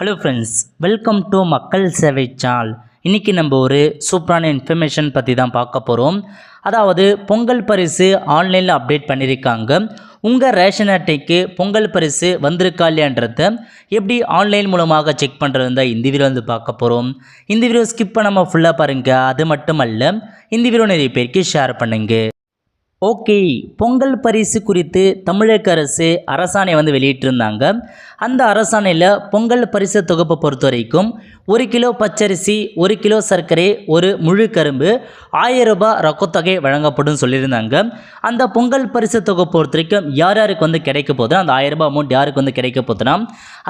Hello friends, welcome to மக்கள் சேவை channel. இன்றைக்கி நம்ம ஒரு சூப்பரான இன்ஃபர்மேஷன் பற்றி தான் பார்க்க போகிறோம். அதாவது பொங்கல் பரிசு ஆன்லைனில் அப்டேட் பண்ணியிருக்காங்க. உங்கள் ரேஷன் அட்டைக்கு பொங்கல் பரிசு வந்திருக்கா இல்லையான்றத எப்படி ஆன்லைன் மூலமாக செக் பண்ணுறது தான் இந்த வீடியோ வந்து பார்க்க போகிறோம். இந்த வீடியோ ஸ்கிப் பண்ணாமல் ஃபுல்லாக பாருங்கள். அது மட்டும் அல்ல, இந்த வீடியோ நிறைய பேருக்கு ஷேர் பண்ணுங்கள். ஓகே, பொங்கல் பரிசு குறித்து தமிழக அரசு அரசாணை வந்து வெளியிட்டிருந்தாங்க. அந்த அரசாணையில் பொங்கல் பரிசு தொகுப்பை பொறுத்த வரைக்கும் 1 கிலோ பச்சரிசி, 1 கிலோ சர்க்கரை, ஒரு முழு கரும்பு, 1000 ரூபாய் ரொக்கத்தொகை வழங்கப்படும் சொல்லியிருந்தாங்க. அந்த பொங்கல் பரிசு தொகுப்பை பொறுத்த வரைக்கும் யார் யாருக்கு வந்து கிடைக்க போதுன்னா, அந்த 1000 ரூபாய் அமௌண்ட் யாருக்கு வந்து கிடைக்க போதுன்னா,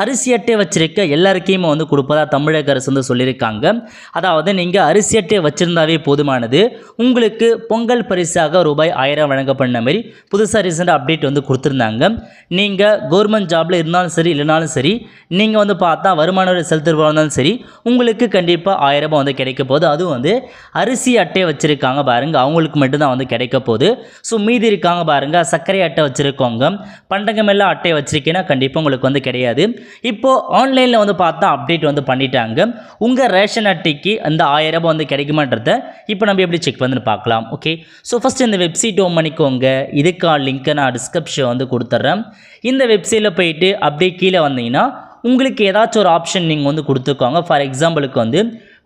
அரிசி அட்டை வச்சிருக்க எல்லாருக்கையுமே வந்து கொடுப்பதா தமிழக அரசு வந்து சொல்லியிருக்காங்க. அதாவது நீங்கள் அரிசி அட்டை வச்சுருந்தாவே போதுமானது, உங்களுக்கு பொங்கல் பரிசாக ரூபாய் 1000 வழங்கப்பட்ட மாதிரி புதுசாக ரீசெண்டாக அப்டேட் வந்து கொடுத்துருந்தாங்க. நீங்கள் கவர்மெண்ட் ஜாபில் இருந்தாலும் சரி இல்லைனாலும் சரி, நீங்கள் வந்து பார்த்தா வருமான வரி செலுத்துறவா இருந்தாலும் சரி, உங்களுக்கு கண்டிப்பாக 1000 ரூபாய் வந்து கிடைக்க போகுது. அதுவும் வந்து அரிசி அட்டை வச்சுருக்காங்க பாருங்கள், அவங்களுக்கு மட்டும்தான் வந்து கிடைக்க போகுது. ஸோ மீதி இருக்காங்க பாருங்கள், சர்க்கரை அட்டை வச்சுருக்கோங்க, பண்டகமெல்லாம் அட்டை வச்சுருக்கீங்கன்னா கண்டிப்பாக உங்களுக்கு வந்து கிடையாது. இப்போது ஆன்லைனில் வந்து பார்த்தா அப்டேட் வந்து பண்ணிட்டாங்க. உங்கள் ரேஷன் அட்டைக்கு அந்த 1000 ரூபாய் வந்து கிடைக்குமான்றத இப்போ நம்ம எப்படி செக் பண்ணி பார்க்கலாம். ஓகே, ஸோ ஃபஸ்ட்டு இந்த வெப்சைட் ஓப்பன் பண்ணிக்கோங்க. இதுக்கான லிங்க்கை நான் டிஸ்கிரிப்ஷன் வந்து கொடுத்துட்றேன். இந்த வெப்சைட்டில் போயிட்டு அப்படியே கீழே வந்தீங்கன்னா உங்களுக்கு ஏதாச்சும் ஒரு ஆப்ஷன் நீங்கள் வந்து கொடுத்துருக்கோங்க. ஃபார் எக்ஸாம்பிளுக்கு வந்து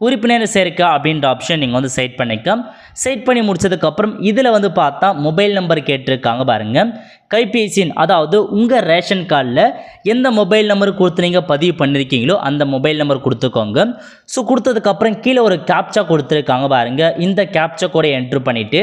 உறுப்பினர் சேர்க்கை அப்படின்ற ஆப்ஷன் நீங்கள் வந்து செட் பண்ணிக்கலாம். செட் பண்ணி முடிச்சதுக்கப்புறம் இதில் வந்து பார்த்தா மொபைல் நம்பர் கேட்டிருக்காங்க பாருங்கள். கைபேசியின், அதாவது உங்கள் ரேஷன் கார்டில் எந்த மொபைல் நம்பர் கொடுத்து நீங்கள் பதிவு பண்ணியிருக்கீங்களோ அந்த மொபைல் நம்பர் கொடுத்துக்கோங்க. ஸோ கொடுத்ததுக்கப்புறம் கீழே ஒரு கேப்சா கொடுத்துருக்காங்க பாருங்கள். இந்த கேப்சா கூட என்ட்ரு பண்ணிவிட்டு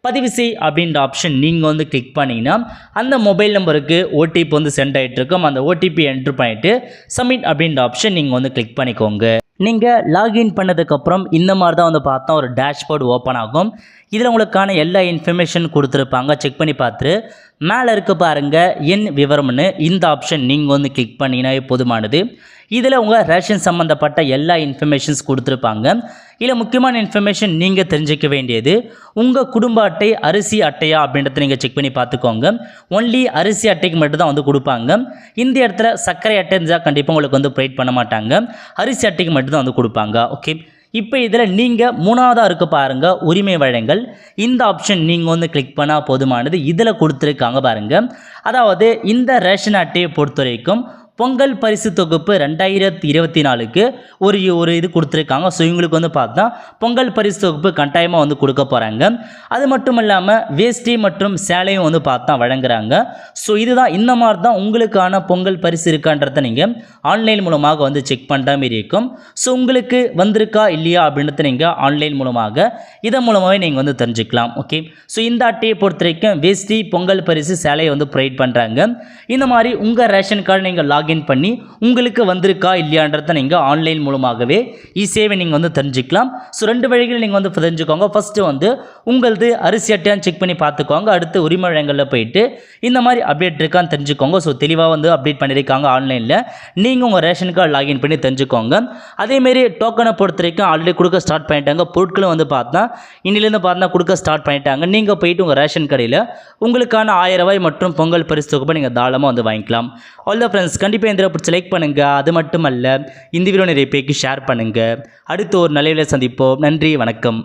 பதிவு செய் அப்படின்ற ஆப்ஷன் நீங்கள் வந்து கிளிக் பண்ணிங்கன்னா அந்த மொபைல் நம்பருக்கு ஓடிபி வந்து சென்ட் ஆகிட்டுருக்கும். அந்த ஓடிபி என்ட்ரு பண்ணிவிட்டு சப்மிட் அப்படின்ற ஆப்ஷன் நீங்கள் வந்து கிளிக் பண்ணிக்கோங்க. நீங்கள் லாகின் பண்ணதுக்கப்புறம் இந்த மாதிரி தான் வந்து பார்த்தா ஒரு டேஷ்போர்டு ஓப்பன் ஆகும். இதில் உங்களுக்கான எல்லா இன்ஃபர்மேஷன் கொடுத்துருப்பாங்க. செக் பண்ணி பார்த்துட்டு மேலே இருக்க பாருங்கள் என் விவரம்னு, இந்த ஆப்ஷன் நீங்கள் வந்து கிளிக் பண்ணிங்கன்னா போதுமானது. இதில் உங்கள் ரேஷன் சம்மந்தப்பட்ட எல்லா இன்ஃபர்மேஷன்ஸ் கொடுத்துருப்பாங்க. இதில் முக்கியமான இன்ஃபர்மேஷன் நீங்கள் தெரிஞ்சிக்க வேண்டியது, உங்கள் குடும்ப அட்டை அரிசி அட்டையா அப்படின்றத நீங்கள் செக் பண்ணி பார்த்துக்கோங்க. ஒன்லி அரிசி அட்டைக்கு மட்டும் தான் வந்து கொடுப்பாங்க. இந்த இடத்துல சர்க்கரை அட்டை இருந்தால் கண்டிப்பாக உங்களுக்கு வந்து ப்ரொவைட் பண்ண மாட்டாங்க. அரிசி அட்டைக்கு மட்டும் தான் வந்து கொடுப்பாங்க. ஓகே, இப்போ இதில் நீங்கள் 3ஆவதாக இருக்க பாருங்கள் உரிமை வழங்கல், இந்த ஆப்ஷன் நீங்கள் வந்து கிளிக் பண்ணால் போதுமானது. இதில் கொடுத்துருக்காங்க பாருங்கள். அதாவது இந்த ரேஷன் அட்டையை பொறுத்த வரைக்கும் பொங்கல் பரிசு தொகுப்பு 2024க்கு ஒரு இது கொடுத்துருக்காங்க. ஸோ இவங்களுக்கு வந்து பார்த்தா பொங்கல் பரிசு தொகுப்பு கட்டாயமாக வந்து கொடுக்க போகிறாங்க. அது மட்டும் இல்லாமல் வேஷ்டி மற்றும் சேலையும் வந்து பார்த்தா வழங்குறாங்க. ஸோ இதுதான், இந்த மாதிரி தான் உங்களுக்கான பொங்கல் பரிசு இருக்கான்றதை நீங்கள் ஆன்லைன் மூலமாக வந்து செக் பண்ணுற மாரி இருக்கும். ஸோ உங்களுக்கு வந்திருக்கா இல்லையா அப்படின்றத நீங்கள் ஆன்லைன் மூலமாக இதன் மூலமாகவே நீங்கள் வந்து தெரிஞ்சுக்கலாம். ஓகே, ஸோ இந்த அட்டையை பொறுத்த வரைக்கும் வேஷ்டி பொங்கல் பரிசு சேலையை வந்து ப்ரொவைட் பண்ணுறாங்க. இந்த மாதிரி உங்கள் ரேஷன் கார்டு நீங்கள் லாகின் பண்ணி உங்களுக்கு வந்திருக்கா இல்லையான்றதை நீங்கள் ஆன்லைன் மூலமாகவே ஈஸியாகவே நீங்கள் வந்து தெரிஞ்சுக்கலாம். ஸோ 2 வழிகளில் நீங்கள் வந்து தெரிஞ்சுக்கோங்க. ஃபஸ்ட்டு வந்து உங்களது அரிசி அட்டையான்னு செக் பண்ணி பார்த்துக்கோங்க. அடுத்து உரிமை வழங்கலில் போயிட்டு இந்த மாதிரி அப்டேட் இருக்கான்னு தெரிஞ்சுக்கோங்க. ஸோ தெளிவாக வந்து அப்டேட் பண்ணியிருக்காங்க ஆன்லைனில். நீங்கள் உங்கள் ரேஷன் கார்டு லாகின் பண்ணி தெரிஞ்சுக்கோங்க. அதேமாரி டோக்கனை பொறுத்த வரைக்கும் ஆல்ரெடி கொடுக்க ஸ்டார்ட் பண்ணிட்டாங்க. பொருட்களும் வந்து பார்த்தா இன்னிலேருந்து பார்த்தா கொடுக்க ஸ்டார்ட் பண்ணிட்டாங்க. நீங்கள் போயிட்டு உங்கள் ரேஷன் கடையில் உங்களுக்கான 1000 ரூபாய் மற்றும் பொங்கல் பரிசு தொகுப்பை நீங்கள் தாராளமாக வந்து வாங்கிக்கலாம். ஆல் த ஃப்ரெண்ட்ஸ், கண்டிப்பாக இந்த பிடிச்சி லைக் பண்ணுங்கள். அது மட்டும் அல்ல, இந்த வீடியோ நிறைய பேருக்கு ஷேர் பண்ணுங்கள். அடுத்து ஒரு நல்ல வீடியோவில் சந்திப்போம். நன்றி, வணக்கம்.